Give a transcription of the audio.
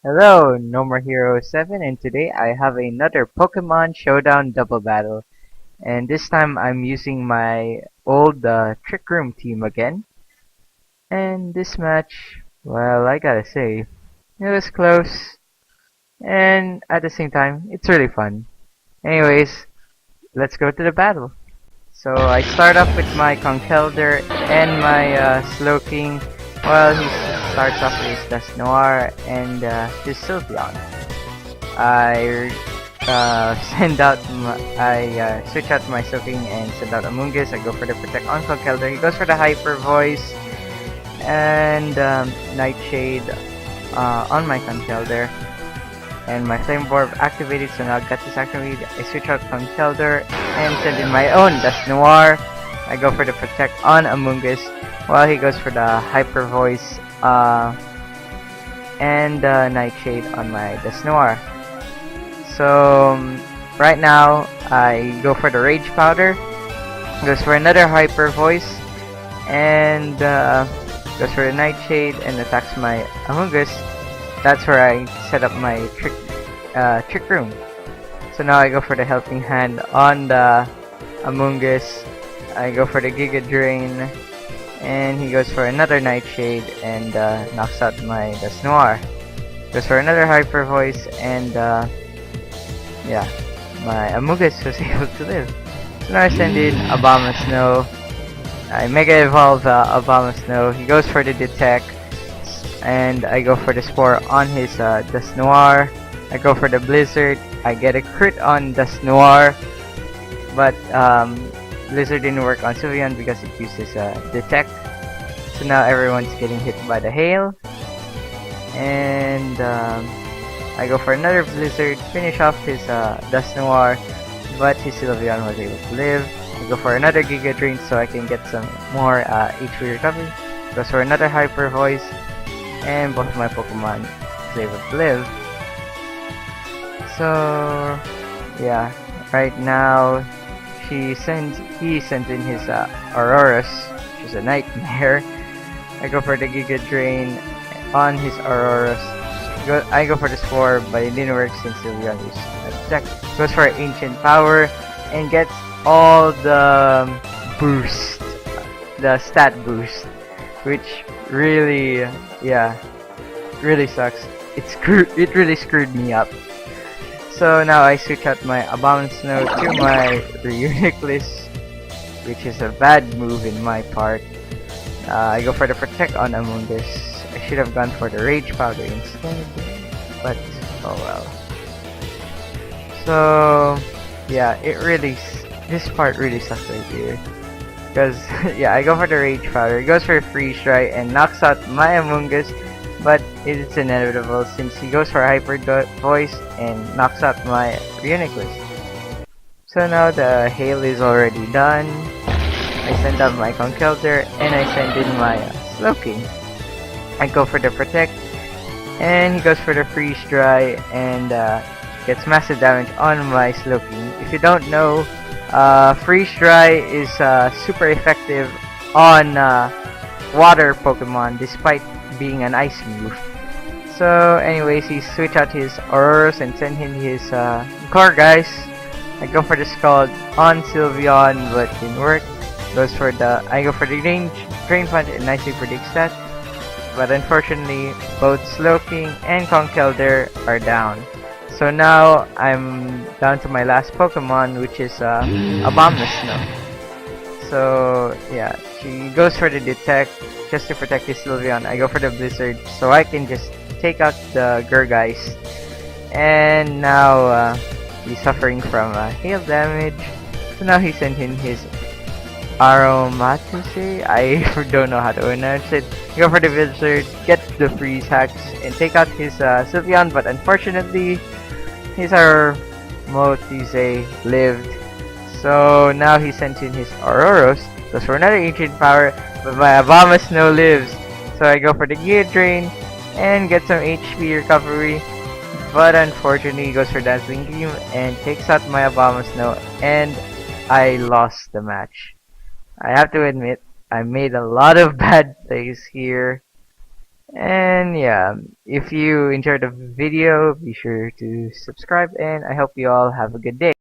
Hello, No More Hero 7, and today I have another Pokemon Showdown double battle. And this time I'm using my old Trick Room team again. And this match, well, I gotta say, it was close, and at the same time, it's really fun. Anyways, let's go to the battle. So I start off with my Conkeldurr and my Slowking. Well, he starts off with his Dust Noir and his Sylveon. I switch out my Soaking and send out Amoonguss. I go for the Protect on Conkeldurr. He goes for the Hyper Voice and Nightshade on my Conkeldurr. And my Flame Orb activated, so now Guts is activated. I switch out Conkeldurr and send in my own Dust Noir. I go for the Protect on Amoonguss while he goes for the Hyper Voice and Nightshade on my Dust Noir. So right now I go for the Rage Powder, goes for another Hyper Voice, and goes for the Nightshade and attacks my Amoonguss. That's where I set up my trick room. So now I go for the Helping Hand on the Amoonguss. I go for the Giga Drain, and he goes for another Nightshade and knocks out my Dust Noir. Goes for another Hyper Voice, and yeah, my Amoonguss was able to live. So now I send in Abomasnow. I Mega Evolve Abomasnow. He goes for the Detect, and I go for the Spore on his Dust Noir. I go for the Blizzard. I get a crit on Dust Noir, but Blizzard didn't work on Sylveon because it uses Detect. So now everyone's getting hit by the Hail. And I go for another Blizzard, finish off his Dust Noir, but his Sylveon was able to live. I go for another Giga Drain so I can get some more HP recovery. Goes for another Hyper Voice, and both of my Pokemon was able to live. So yeah, right now he sends in his Aurorus, which is a nightmare. I go for the Giga Drain on his Aurorus. I go for the Spore, but it didn't work since Sylveon used Attack. Goes for Ancient Power and gets all the boost, the stat boost, which really, really sucks. It really screwed me up. So now I switch out my Abomasnow to my Reuniclus, which is a bad move in my part. I go for the Protect on Amoonguss. I should have gone for the Rage Powder instead, but oh well. So yeah, this part really sucks right here. Because yeah, I go for the Rage Powder, it goes for a Freeze Dry and knocks out my Amoonguss, but it's inevitable since he goes for Hyper Voice and knocks out my Reuniclus. So now the Hail is already done. I send out my Conkeldurr and I send in my Slowking. I go for the Protect, and he goes for the Freeze Dry and gets massive damage on my Slowking. If you don't know, Freeze Dry is super effective on water Pokemon despite being an ice move. So anyways, he switch out his Aurorus and send him his Gourgeist. I go for the Scald on Sylveon, but didn't work. I go for the Drain Punch and nicely predicts that. But unfortunately, both Slowking and Conkeldurr are down. So now I'm down to my last Pokemon, which is Abomasnow. So yeah, she goes for the Detect just to protect his Sylveon. I go for the Blizzard so I can just take out the Gourgeist. And now he's suffering from hail damage. So now he sent in his Aromatisse. I don't know how to pronounce it. Go for the Blizzard, get the Freeze Hacks, and take out his Sylveon, but unfortunately, his Aromatisse lived. So now he sent in his Aurorus, goes for another Ancient Power, but my Abomasnow lives. So I go for the Gear Drain and get some HP recovery, but unfortunately, he goes for Dazzling Gleam and takes out my Abomasnow, and I lost the match. I have to admit, I made a lot of bad plays here, And yeah, if you enjoyed the video, be sure to subscribe, and I hope you all have a good day.